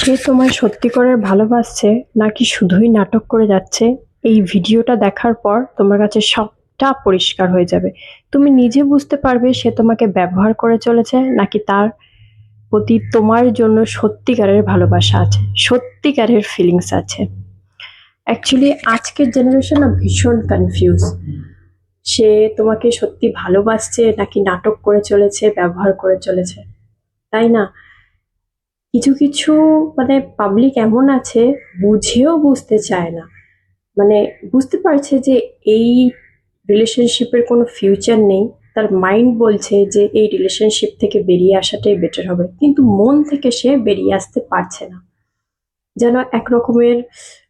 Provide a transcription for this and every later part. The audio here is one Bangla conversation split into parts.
সে তোমায় সত্যি করে ভালোবাসছে নাকি শুধুই নাটক করে যাচ্ছে, এই ভিডিওটা দেখার পর তোমার কাছে সবটা পরিষ্কার হয়ে যাবে। তুমি নিজে বুঝতে পারবে সে তোমাকে ব্যবহার করে চলেছে নাকি তার প্রতি তোমার জন্য সত্যিকারের ভালোবাসা আছে, সত্যিকারের ফিলিংস আছে। অ্যাকচুয়ালি আজকের জেনারেশন না ভীষণ কনফিউজ। সে তোমাকে সত্যি ভালোবাসছে নাকি নাটক করে চলেছে, ব্যবহার করে চলেছে, তাই না? কিছু কিছু মানে পাবলিক এমন আছে, বুঝেও বুঝতে চায় না। মানে বুঝতে পারছে যে এই রিলেশনশিপের কোনো ফিউচার নেই, তার মাইন্ড বলছে যে এই রিলেশনশিপ থেকে বেরিয়ে আসাটাই বেটার হবে, কিন্তু মন থেকে সে বেরিয়ে আসতে পারছে না। যেন এক রকমের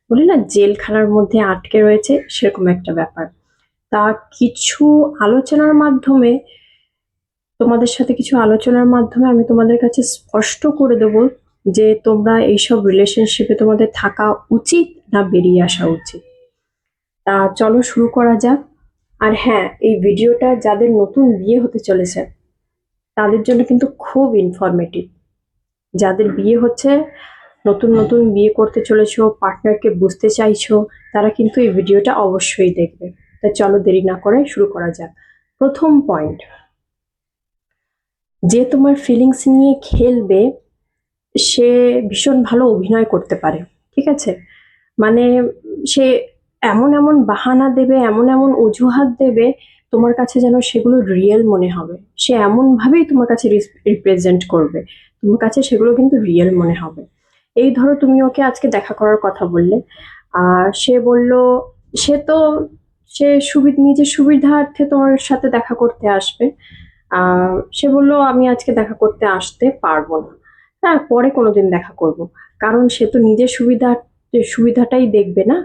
বলি না জেলখানার মধ্যে আটকে রয়েছে, সেরকম একটা ব্যাপার। তা কিছু আলোচনার মাধ্যমে, তোমাদের সাথে কিছু আলোচনার মাধ্যমে আমি তোমাদের কাছে স্পষ্ট করে দেবো যে তোমরা এইসব রিলেশনশিপে তোমাদের থাকা উচিত না বেরিয়ে আসা উচিত। তা চলো শুরু করা যাক। আর হ্যাঁ, এই ভিডিওটা যাদের নতুন বিয়ে হতে চলেছে তাদের জন্য কিন্তু খুব ইনফরমেটিভ। যাদের বিয়ে হচ্ছে, নতুন নতুন বিয়ে করতে চলেছো, পার্টনারকে বুঝতে চাইছো, তারা কিন্তু এই ভিডিওটা অবশ্যই দেখবে। তা চলো দেরি না করে শুরু করা যাক। প্রথম পয়েন্ট, যে তোমার ফিলিংস নিয়ে খেলবে সে ভীষণ ভালো অভিনয় করতে পারে, ঠিক আছে? মানে সে এমন এমন বাহানা দেবে, এমন এমন অজুহাত দেবে, তোমার কাছে যেন সেগুলো রিয়েল মনে হবে। সে এমন ভাবেই তোমার কাছে রিপ্রেজেন্ট করবে, তোমার কাছে সেগুলো কিন্তু রিয়েল মনে হবে। এই ধরো তুমি ওকে আজকে দেখা করার কথা বললে, আর সে বলল সে তো সে নিজের সুবিধার্থে তোমার সাথে দেখা করতে আসবে। সে বলল আমি আজকে দেখা করতে আসতে পারবো না, হ্যাঁ পরে কোনোদিন দেখা করব। কারণ সে তো নিজের সুবিধাটাই দেখবে না।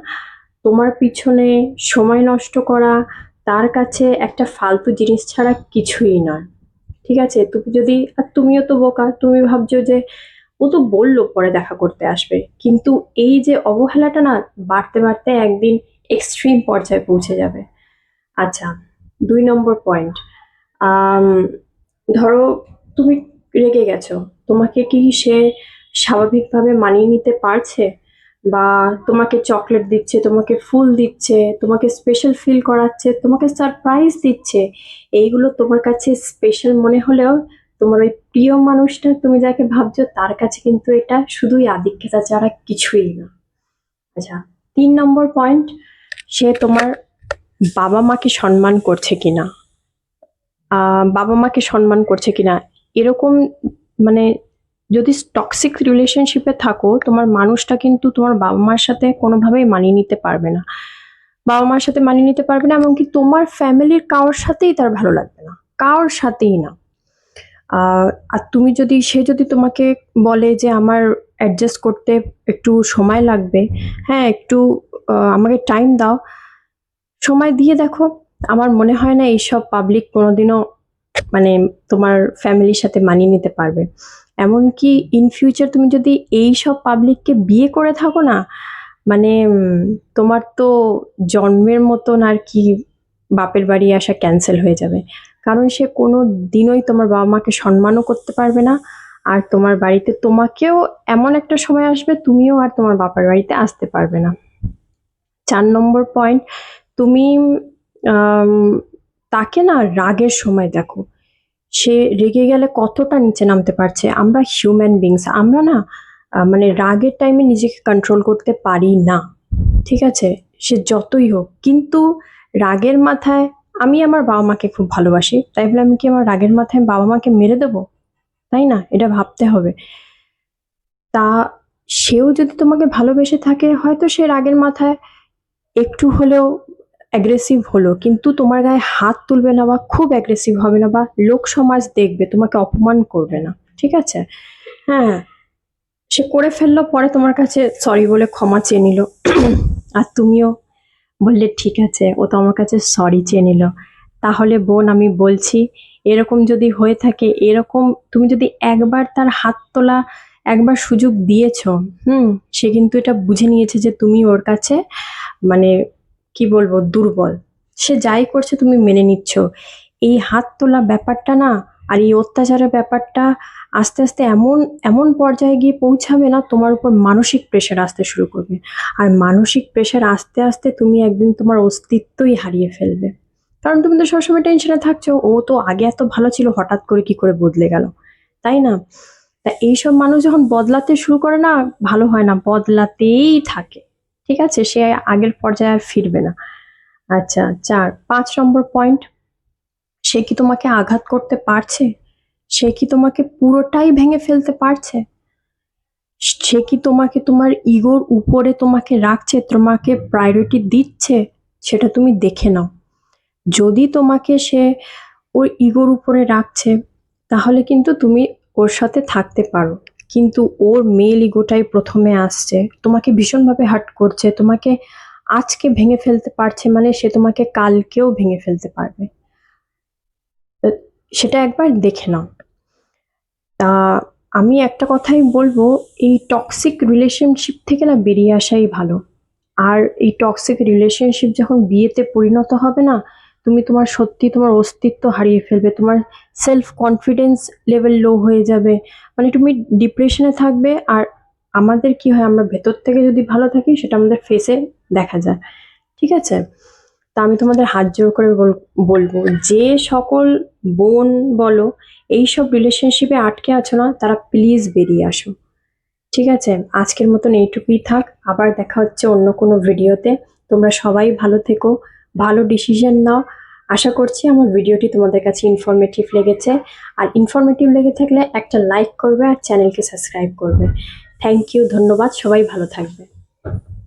তোমার পিছনে সময় নষ্ট করা তার কাছে একটা ফালতু জিনিস ছাড়া কিছুই নয়, ঠিক আছে? তুমি যদি, আর তুমিও তো বোকা, তুমি ভাবছো যে ও তো বললো পরে দেখা করতে আসবে, কিন্তু এই যে অবহেলাটা না বাড়তে বাড়তে একদিন এক্সট্রিম পর্যায়ে পৌঁছে যাবে। আচ্ছা, 2 নম্বর পয়েন্ট, আম, ধরো তুমি রেগে গেছো, তোমাকে কি সে স্বাভাবিকভাবে মানিয়ে নিতে পারছে? বা তোমাকে চকলেট দিচ্ছে, তোমাকে ফুল দিচ্ছে, তোমাকে স্পেশাল ফিল করাচ্ছে, তোমাকে সারপ্রাইজ দিচ্ছে, এইগুলো তোমার কাছে স্পেশাল মনে হলেও তোমার ওই প্রিয় মানুষটা তুমি যাকে ভাবছো তার কাছে কিন্তু এটা শুধুই আদিক্ষেতা ছাড়া কিছুই না। আচ্ছা, 3 নম্বর পয়েন্ট, সে তোমার বাবা মাকে সম্মান করছে কিনা। বাবা মাকে সম্মান করছে কিনা, এরকম মানে যদি টক্সিক রিলেশনশিপে থাকো, তোমার মানুষটা কিন্তু তোমার বাবা মার সাথে কোনোভাবেই মানিয়ে নিতে পারবে না। বাবা মার সাথে মানিয়ে নিতে পারবে না, এমনকি তোমার ফ্যামিলির কারোর সাথেই তার ভালো লাগবে না, কারোর সাথেই না। আর তুমি যদি, সে যদি তোমাকে বলে যে আমার অ্যাডজাস্ট করতে একটু সময় লাগবে, হ্যাঁ একটু আমাকে টাইম দাও, সময় দিয়ে দেখো। আমার মনে হয় না এইসব পাবলিক কোনোদিনও মানে তোমার ফ্যামিলির সাথে মানিয়ে নিতে পারবে। এমনকি ইন ফিউচার তুমি যদি এই সব পাবলিককে বিয়ে করে থাকো না, মানে তোমার তো জন্মের মতন আর কি বাপের বাড়ি আসা ক্যান্সেল হয়ে যাবে। কারণ সে কোনো দিনই তোমার বাবা মাকে সম্মানও করতে পারবে না। আর তোমার বাড়িতে তোমাকেও এমন একটা সময় আসবে তুমিও আর তোমার বাপের বাড়িতে আসতে পারবে না। 4 নম্বর পয়েন্ট, তুমি আম, তাকে না রাগের সময় দেখো, সে রেগে গেলে কতটা নিচে নামতে পারছে। আমরা হিউম্যান বিংস, আমরা না মানে রাগের টাইমে নিজেকে কন্ট্রোল করতে পারি না, ঠিক আছে? সে যতই হোক, কিন্তু রাগের মাথায়, আমি আমার বাবা মাকে খুব ভালোবাসি তাই বলে আমি কি আমার রাগের মাথায় বাবা মাকে মেরে দেবো? তাই না? এটা ভাবতে হবে। তা সেও যদি তোমাকে ভালোবেসে থাকে, হয়তো সে রাগের মাথায় একটু হলেও অ্যাগ্রেসিভ হলো, কিন্তু তোমার গায়ে হাত তুলবে না বা খুব অ্যাগ্রেসিভ হবে না, বা লোক সমাজ দেখবে, তোমাকে অপমান করবে না, ঠিক আছে? হ্যাঁ, সে করে ফেললো, পরে তোমার কাছে সরি বলে ক্ষমা চেয়ে নিল আর তুমিও বললে ঠিক আছে, ও তো আমার কাছে সরি চেয়ে নিল। তাহলে বোন আমি বলছি, এরকম যদি হয়ে থাকে, এরকম তুমি যদি একবার তার হাত তোলা, একবার সুযোগ দিয়েছো, সে কিন্তু এটা বুঝে নিয়েছে যে তুমি ওর কাছে মানে কি বলবো দুর্বল। সে যাই করছে তুমি মেনে নিচ্ছ। এই হাত তোলা ব্যাপারটা না আর এই অত্যাচারের ব্যাপারটা আস্তে আস্তে এমন এমন পর্যায়ে গিয়ে পৌঁছাবে না, তোমার উপর মানসিক প্রেশার আসতে শুরু করবে। আর মানসিক প্রেশার আস্তে আস্তে তুমি একদিন তোমার অস্তিত্বই হারিয়ে ফেলবে। কারণ তুমি তো সবসময় টেনশনে থাকছো, ও তো আগে এত ভালো ছিল, হঠাৎ করে কি করে বদলে গেল, তাই না? তা এইসব মানুষ যখন বদলাতে শুরু করে না, ভালো হয় না, বদলাতেই থাকে। ঠিক আছে, সে আগের পর্যায়ে আর ফিরবে না। আচ্ছা, 5 নম্বর পয়েন্ট, সে কি তোমাকে আঘাত করতে পারছে? সে কি তোমাকে পুরোটাই ভেঙে ফেলতে পারছে? সে কি তোমাকে তোমার ইগোর উপরে তোমাকে রাখছে, তোমাকে প্রায়োরিটি দিচ্ছে? সেটা তুমি দেখে নাও। যদি তোমাকে সে ওর ইগোর উপরে রাখছে, তাহলে কিন্তু তুমি ওর সাথে থাকতে পারো। কিন্তু ওর মেল ইগোটাই প্রথমে আসছে, তোমাকে ভীষণভাবে হার্ট করছে, তোমাকে আজকে ভেঙে ফেলতে পারছে, মানে সে তোমাকে কালকেও ভেঙে ফেলতে পারবে। তো সেটা একবার দেখে নাও। তা আমি একটা কথাই বলবো, এই টক্সিক রিলেশনশিপ থেকে না বেরিয়ে আসাই ভালো। আর এই টক্সিক রিলেশনশিপ যখন বিয়েতে পরিণত হবে না, তুমি তোমার সত্যি তোমার অস্তিত্ব হারিয়ে ফেলবে, তোমার সেলফ কনফিডেন্স লেভেল লো হয়ে যাবে, মানে তুমি ডিপ্রেশনে থাকবে। আর আমাদের কি হয়, আমরা ভেতর থেকে যদি ভালো থাকি সেটা আমাদের ফেসে দেখা যায়। ঠিক আছে, তা আমি তোমাদের হাত জোড় করে বলবো, যে সকল বোন বলো এইসব রিলেশনশিপে আটকে আছো না, তারা প্লিজ বেরিয়ে আসো। ঠিক আছে, আজকের মতন এইটুকুই থাক, আবার দেখা হচ্ছে অন্য কোনো ভিডিওতে। তোমরা সবাই ভালো থেকো, ভালো ডিসিশন নাও। আশা করছি আমার ভিডিওটি তোমাদের কাছে ইনফরমেটিভ লেগেছে। আর ইনফরমেটিভ লেগে থাকলে একটা লাইক করবে আর চ্যানেলকে সাবস্ক্রাইব করবে। থ্যাংক ইউ, ধন্যবাদ, সবাই ভালো থাকবে।